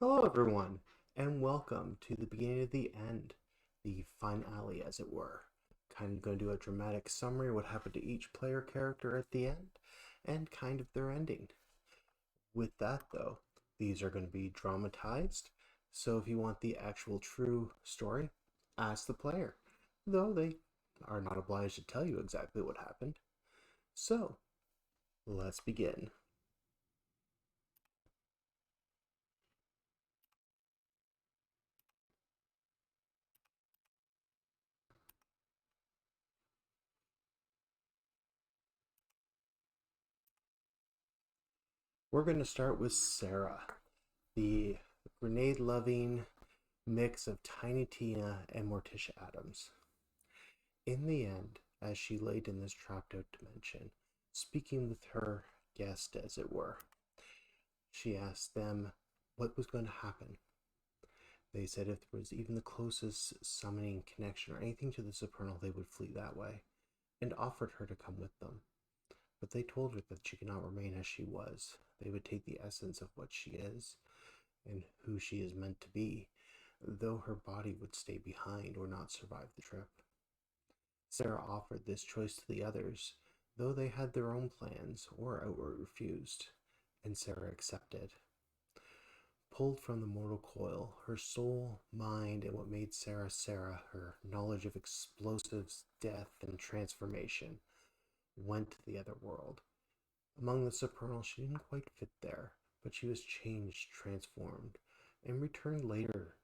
Hello, everyone, and welcome to the beginning of the end, the finale, as it were. Kind of going to do a dramatic summary of what happened to each player character at the end, and kind of their ending. With that, though, these are going to be dramatized, so if you want the actual true story, ask the player, though they are not obliged to tell you exactly what happened. So, let's begin. We're going to start with Sarah, the grenade loving mix of Tiny Tina and Morticia Adams. In the end, as she laid in this trapped out dimension, speaking with her guest, as it were, she asked them what was going to happen. They said if there was even the closest summoning connection or anything to the Supernal, they would flee that way, and offered her to come with them. But they told her that she could not remain as she was. They would take the essence of what she is and who she is meant to be, though her body would stay behind or not survive the trip. Sarah offered this choice to the others, though they had their own plans or outright refused, and Sarah accepted. Pulled from the mortal coil, her soul, mind, and what made Sarah Sarah, her knowledge of explosives, death, and transformation, went to the other world. Among the Supernal, she didn't quite fit there, but she was changed, transformed, and returned later,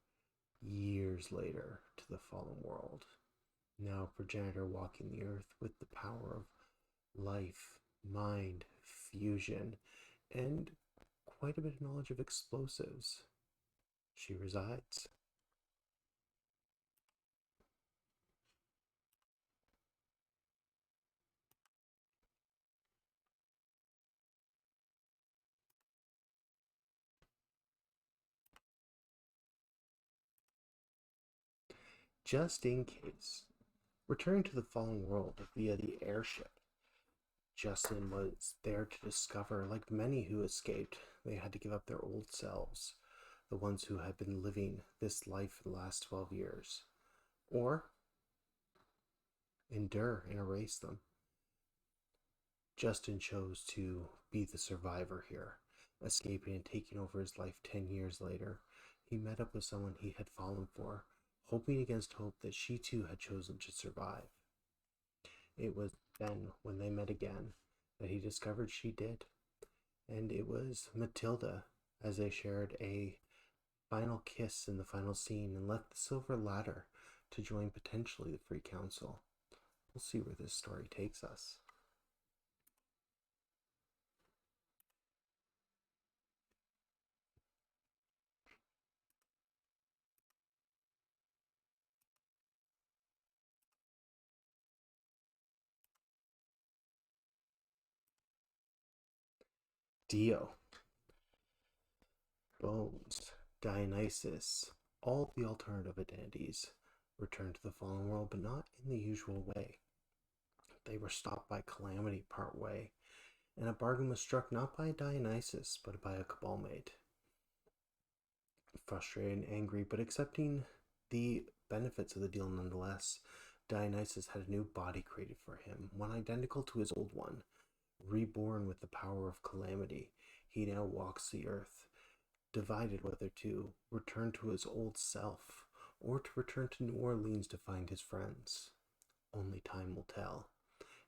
years later, to the fallen world. Now a progenitor walking the earth with the power of life, mind, fusion, and quite a bit of knowledge of explosives. She resides. Just in case. Returning to the fallen world via the airship, Justin was there to discover, like many who escaped, they had to give up their old selves, the ones who had been living this life for the last 12 years, or endure and erase them. Justin chose to be the survivor here, escaping and taking over his life 10 years later. He met up with someone he had fallen for, hoping against hope that she too had chosen to survive. It was then, when they met again, that he discovered she did. And it was Matilda, as they shared a final kiss in the final scene and left the Silver Ladder to join potentially the Free Council. We'll see where this story takes us. Dio, Bones, Dionysus, all the alternative identities returned to the fallen world, but not in the usual way. They were stopped by Calamity part way, and a bargain was struck not by Dionysus, but by a Cabal mate. Frustrated and angry, but accepting the benefits of the deal nonetheless, Dionysus had a new body created for him, one identical to his old one. Reborn with the power of Calamity, he now walks the earth, divided whether to return to his old self or to return to New Orleans to find his friends. Only time will tell.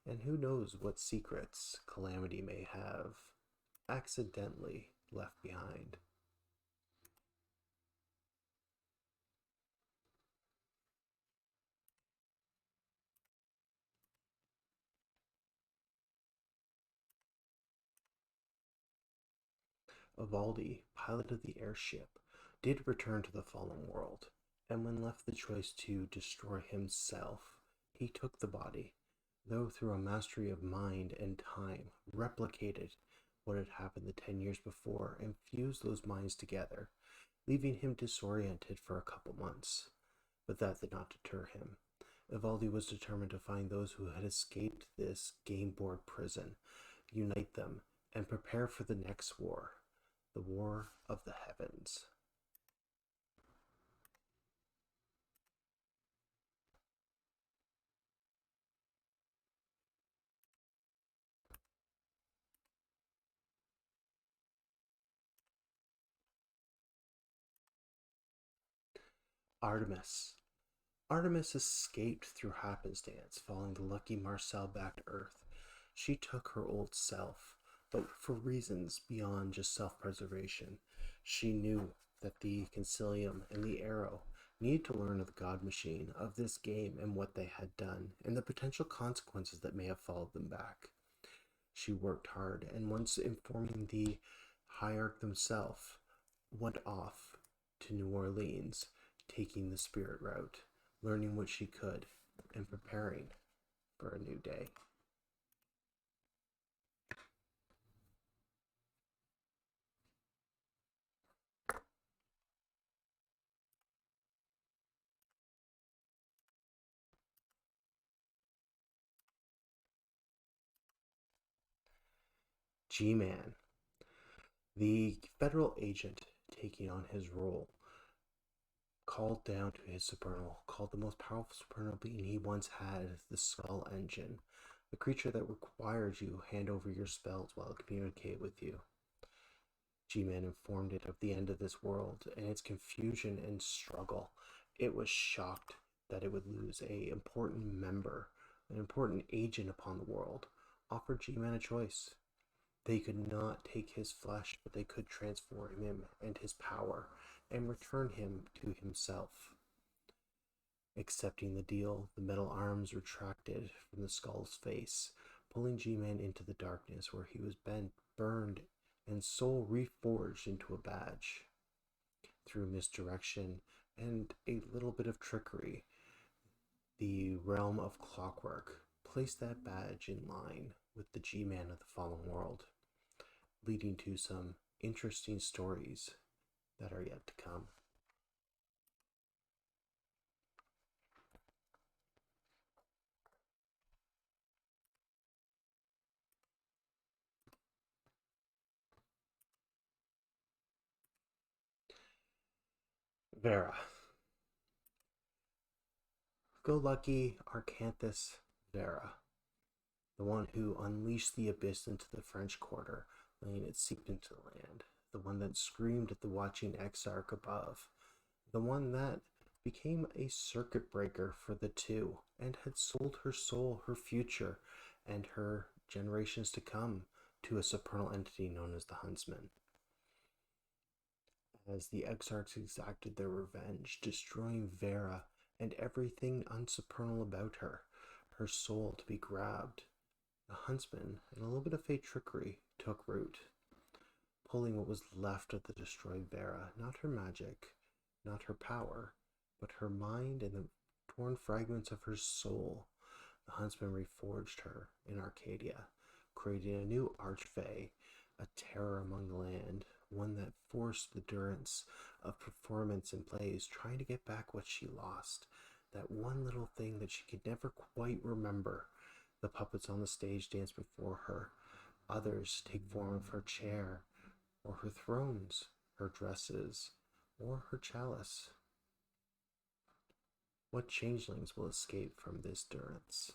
And who knows what secrets Calamity may have accidentally left behind. Evaldi, pilot of the airship, did return to the fallen world, and when left the choice to destroy himself, he took the body, though through a mastery of mind and time, replicated what had happened the 10 years before and fused those minds together, leaving him disoriented for a couple months. But that did not deter him. Evaldi was determined to find those who had escaped this game board prison, unite them, and prepare for the next war, the War of the Heavens. Artemis. Artemis escaped through happenstance, following the lucky Marcel back to Earth. She took her old self, but for reasons beyond just self preservation. She knew that the Concilium and the Arrow needed to learn of the God Machine, of this game and what they had done, and the potential consequences that may have followed them back. She worked hard, and once informing the hierarch themselves, went off to New Orleans, taking the spirit route, learning what she could, and preparing for a new day. G-Man, the federal agent taking on his role, called down to his supernal, called the most powerful supernal being he once had, the Skull Engine, the creature that requires you hand over your spells while it communicate with you. G-Man informed it of the end of this world and its confusion and struggle. It was shocked that it would lose a important member, an important agent upon the world. Offered G-Man a choice. They could not take his flesh, but they could transform him and his power and return him to himself. Accepting the deal, the metal arms retracted from the skull's face, pulling G-Man into the darkness where he was bent, burned, and soul reforged into a badge. Through misdirection and a little bit of trickery, the realm of clockwork placed that badge in line with the G-Man of the fallen world, leading to some interesting stories that are yet to come. Vera. Go Lucky Arcanthus Vera, the one who unleashed the abyss into the French Quarter, letting it seep into the land, the one that screamed at the watching exarch above, the one that became a circuit breaker for the two and had sold her soul, her future, and her generations to come to a supernal entity known as the Huntsman. As the exarchs exacted their revenge, destroying Vera and everything unsupernal about her, her soul to be grabbed, the Huntsman, and a little bit of fate trickery, took root, pulling what was left of the destroyed Vera, not her magic, not her power, but her mind and the torn fragments of her soul. The Huntsman reforged her in Arcadia, creating a new Archfey, a terror among the land, one that forced the durance of performance and plays, trying to get back what she lost, that one little thing that she could never quite remember. The puppets on the stage dance before her. Others take form of her chair, or her thrones, her dresses, or her chalice. What changelings will escape from this durance?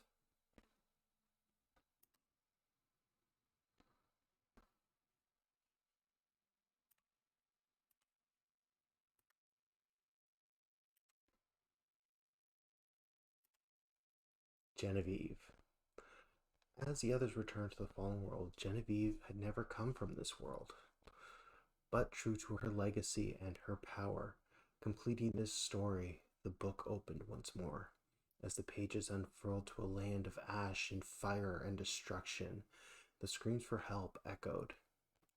Genevieve. As the others returned to the fallen world, Genevieve had never come from this world. But true to her legacy and her power, completing this story, the book opened once more. As the pages unfurled to a land of ash and fire and destruction, the screams for help echoed.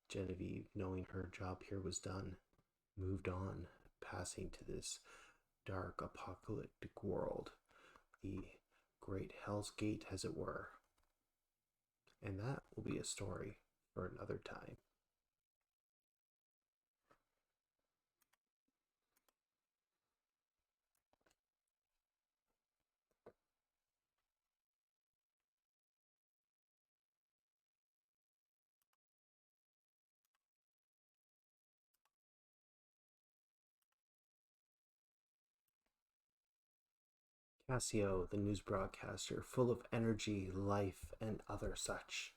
Genevieve, knowing her job here was done, moved on, passing to this dark apocalyptic world, the great Hell's Gate, as it were. And that will be a story for another time. Cassio, the news broadcaster, full of energy, life, and other such.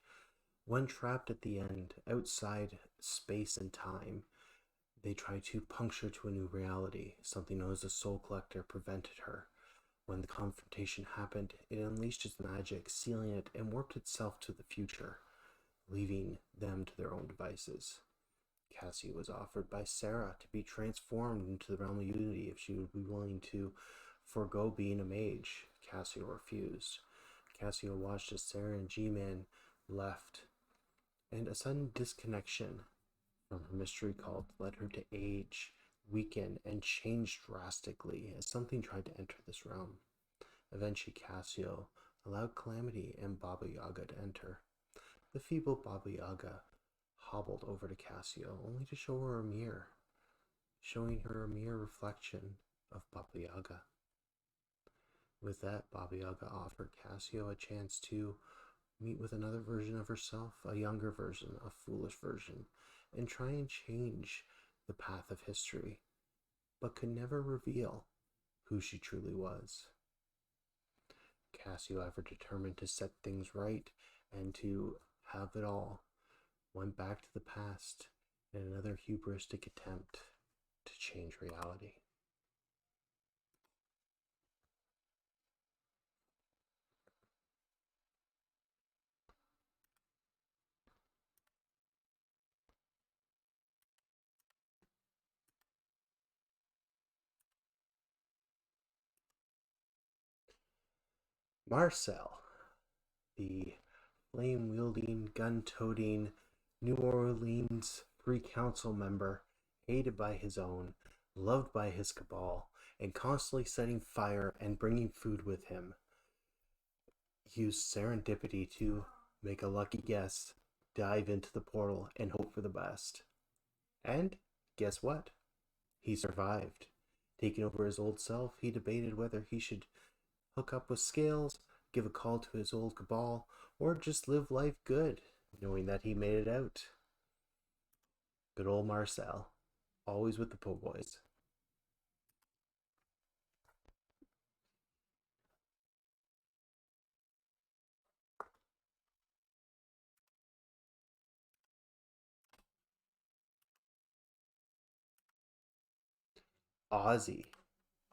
When trapped at the end, outside space and time, They tried to puncture to a new reality. Something known as the Soul Collector prevented her. When the confrontation happened, it unleashed its magic, sealing it, and warped itself to the future, leaving them to their own devices. Cassio was offered by Sarah to be transformed into the realm of unity if she would be willing to forego being a mage. Cassio refused. Cassio watched as Sarah and G-Man left, and a sudden disconnection from her mystery cult led her to age, weaken, and change drastically as something tried to enter this realm. Eventually, Cassio allowed Calamity and Baba Yaga to enter. The feeble Baba Yaga hobbled over to Cassio, only to show her a mirror, showing her a mirror reflection of Baba Yaga. With that, Baba Yaga offered Cassio a chance to meet with another version of herself, a younger version, a foolish version, and try and change the path of history, but could never reveal who she truly was. Cassio, ever determined to set things right and to have it all, went back to the past in another hubristic attempt to change reality. Marcel, the flame-wielding, gun-toting New Orleans Free Council member, hated by his own, loved by his cabal, and constantly setting fire and bringing food with him, used serendipity to make a lucky guess, dive into the portal, and hope for the best. And guess what? He survived. Taking over his old self, he debated whether he should hook up with Scales, give a call to his old cabal, or just live life good, knowing that he made it out. Good old Marcel, always with the po' boys. Ozzy,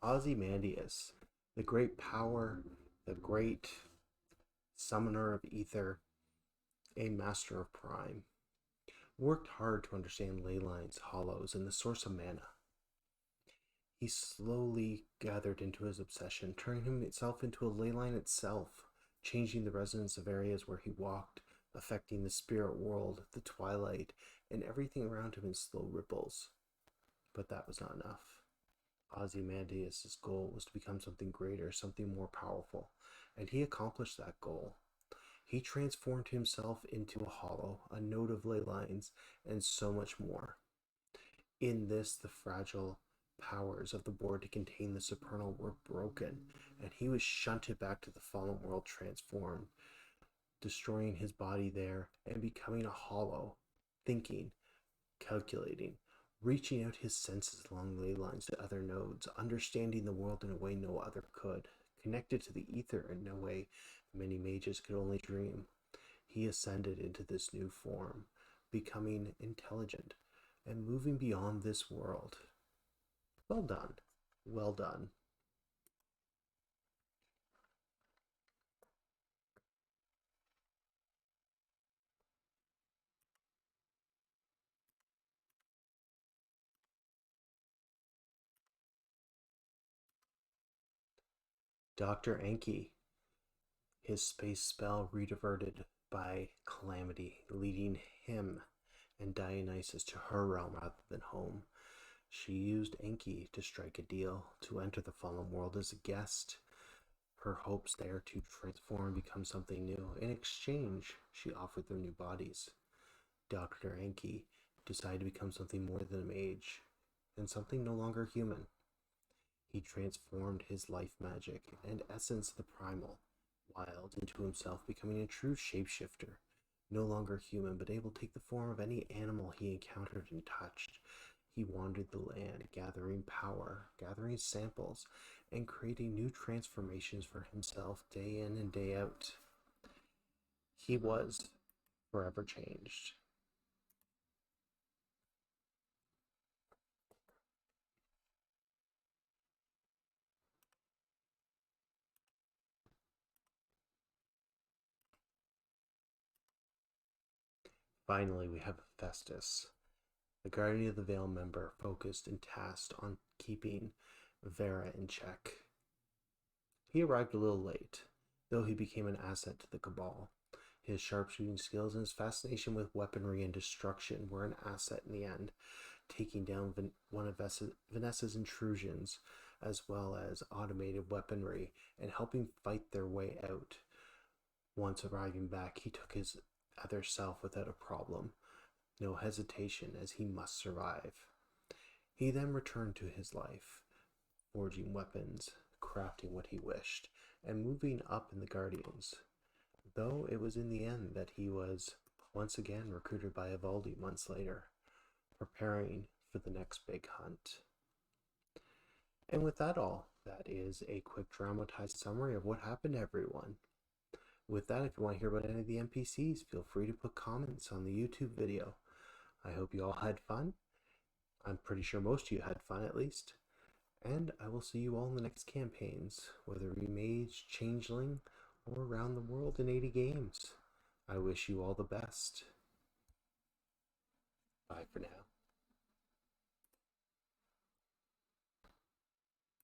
Ozymandias, the great power, the great summoner of ether, a master of prime, worked hard to understand ley lines, hollows, and the source of mana. He slowly gathered into his obsession, turning himself into a ley line itself, changing the resonance of areas where he walked, affecting the spirit world, the twilight, and everything around him in slow ripples. But that was not enough. Ozymandias' goal was to become something greater, something more powerful, and he accomplished that goal. He transformed himself into a hollow, a node of ley lines, and so much more. In this, the fragile powers of the board to contain the supernal were broken, and he was shunted back to the fallen world transformed, destroying his body there and becoming a hollow, thinking, calculating, reaching out his senses along ley lines to other nodes, understanding the world in a way no other could, connected to the ether in a way many mages could only dream. He ascended into this new form, becoming intelligent and moving beyond this world. Well done. Well done. Dr. Enki, his space spell rediverted by Calamity, leading him and Dionysus to her realm rather than home. She used Enki to strike a deal to enter the fallen world as a guest, her hopes there to transform and become something new. In exchange, she offered them new bodies. Dr. Enki decided to become something more than a mage, and something no longer human. He transformed his life magic and essence of the primal wild into himself, becoming a true shapeshifter, no longer human, but able to take the form of any animal he encountered and touched. He wandered the land, gathering power, gathering samples, and creating new transformations for himself day in and day out. He was forever changed. Finally, we have Festus, the Guardian of the Veil member, focused and tasked on keeping Vera in check. He arrived a little late, though he became an asset to the Cabal. His sharpshooting skills and his fascination with weaponry and destruction were an asset in the end, taking down one of Vanessa's intrusions, as well as automated weaponry, and helping fight their way out. Once arriving back, he took his other self without a problem, no hesitation, as he must survive. He then returned to his life, forging weapons, crafting what he wished, and moving up in the Guardians. Though it was in the end that he was once again recruited by Ivaldi months later, preparing for the next big hunt. And with that all, that is a quick dramatized summary of what happened to everyone. With that, if you want to hear about any of the NPCs, feel free to put comments on the YouTube video. I hope you all had fun. I'm pretty sure most of you had fun at least. And I will see you all in the next campaigns, whether it be Mage, Changeling, or around the world in 80 games. I wish you all the best. Bye for now.